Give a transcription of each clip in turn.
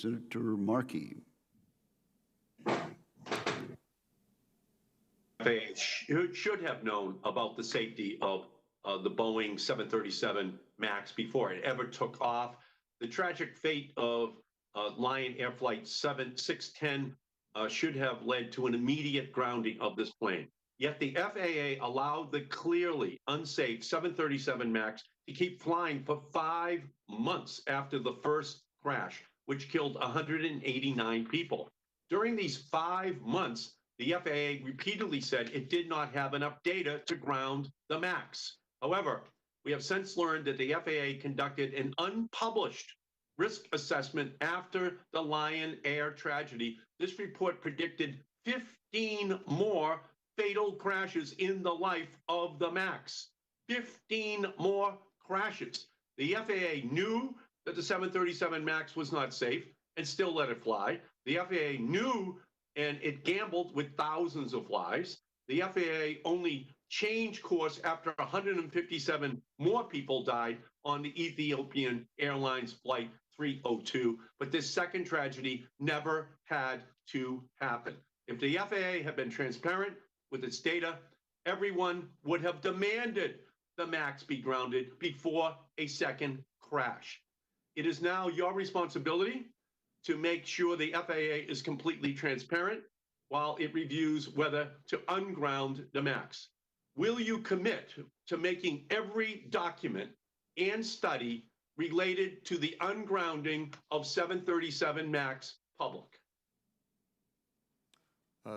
Senator Markey. FAA should have known about the safety of the Boeing 737 MAX before it ever took off. The tragic fate of Lion Air Flight 610 should have led to an immediate grounding of this plane. Yet the FAA allowed the clearly unsafe 737 MAX to keep flying for 5 months after the first crash, which killed 189 people. During these 5 months, the FAA repeatedly said it did not have enough data to ground the MAX. However, we have since learned that the FAA conducted an unpublished risk assessment after the Lion Air tragedy. This report predicted 15 more fatal crashes in the life of the MAX. 15 more crashes. The FAA knew that the 737 MAX was not safe and still let it fly. The FAA knew and it gambled with thousands of lives. The FAA only changed course after 157 more people died on the Ethiopian Airlines Flight 302. But this second tragedy never had to happen. If the FAA had been transparent with its data, everyone would have demanded the MAX be grounded before a second crash. It is now your responsibility to make sure the FAA is completely transparent while it reviews whether to unground the MAX. Will you commit to making every document and study related to the ungrounding of 737 MAX public?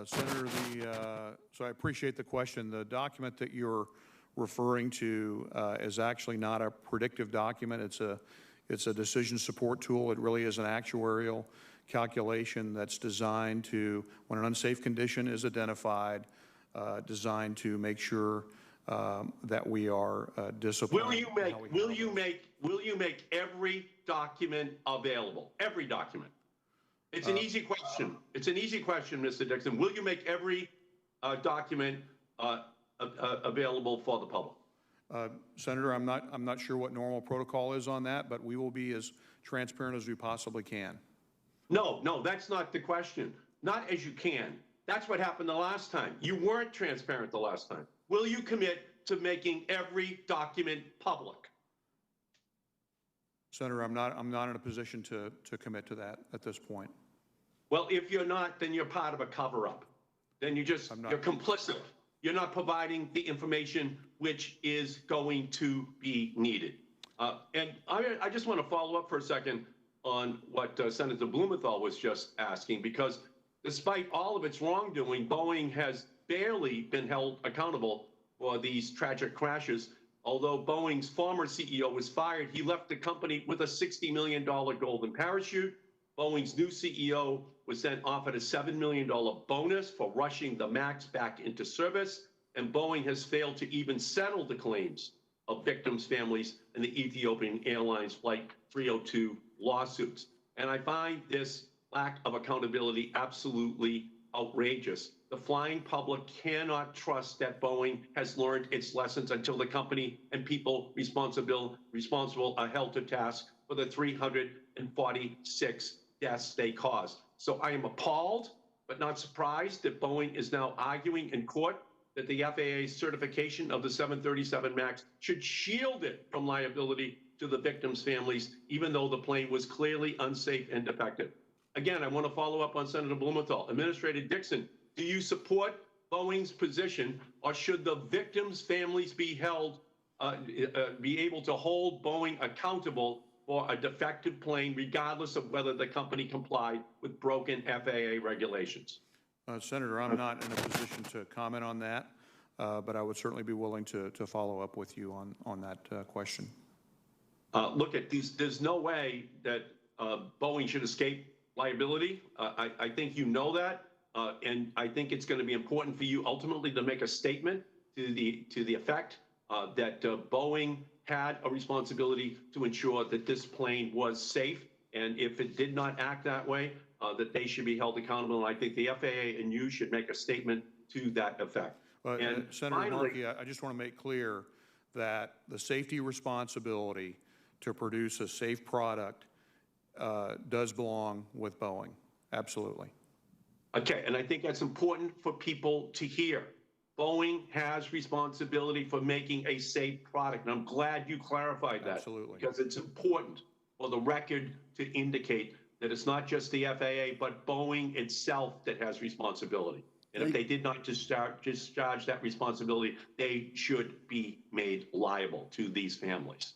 Senator, so I appreciate the question. The document that you're referring to is actually not a predictive document. It's a decision support tool. It really is an actuarial calculation that's designed to, when an unsafe condition is identified, designed to make sure that we are disciplined. Will you make every document available? Every document. It's an easy question. It's an easy question, Mr. Dixon. Will you make every document available for the public? Senator, I'm not sure what normal protocol is on that, but we will be as transparent as we possibly can. No, that's not the question. Not as you can. That's what happened the last time. You weren't transparent the last time. Will you commit to making every document public? Senator, I'm not in a position to commit to that at this point. Well, if you're not, then you're part of a cover-up. Then you're complicit. You're not providing the information which is going to be needed. And I just want to follow up for a second on what Senator Blumenthal was just asking, because despite all of its wrongdoing, Boeing has barely been held accountable for these tragic crashes. Although Boeing's former CEO was fired, he left the company with a $60 million golden parachute. Boeing's new CEO was then offered a $7 million bonus for rushing the MAX back into service. And Boeing has failed to even settle the claims of victims' families in the Ethiopian Airlines Flight 302 lawsuits. And I find this lack of accountability absolutely outrageous. The flying public cannot trust that Boeing has learned its lessons until the company and people responsible are held to task for the 346 deaths they caused. So I am appalled, but not surprised that Boeing is now arguing in court that the FAA's certification of the 737 MAX should shield it from liability to the victims' families, even though the plane was clearly unsafe and defective. Again, I want to follow up on Senator Blumenthal. Administrator Dixon, do you support Boeing's position, or should the victims' families be held, be able to hold Boeing accountable for a defective plane, regardless of whether the company complied with broken FAA regulations? Senator, I'm not in a position to comment on that, but I would certainly be willing to follow up with you on that question. Look, there's no way that Boeing should escape liability. I think you know that, and I think it's going to be important for you ultimately to make a statement to the effect that Boeing had a responsibility to ensure that this plane was safe, and if it did not act that way, that they should be held accountable. And I think the FAA and you should make a statement to that effect. And Senator Markey, I just want to make clear that the safety responsibility to produce a safe product does belong with Boeing. Absolutely. Okay, and I think that's important for people to hear. Boeing has responsibility for making a safe product, and I'm glad you clarified that. Absolutely. Because it's important for the record to indicate that it's not just the FAA, but Boeing itself that has responsibility. And if they did not discharge that responsibility, they should be made liable to these families.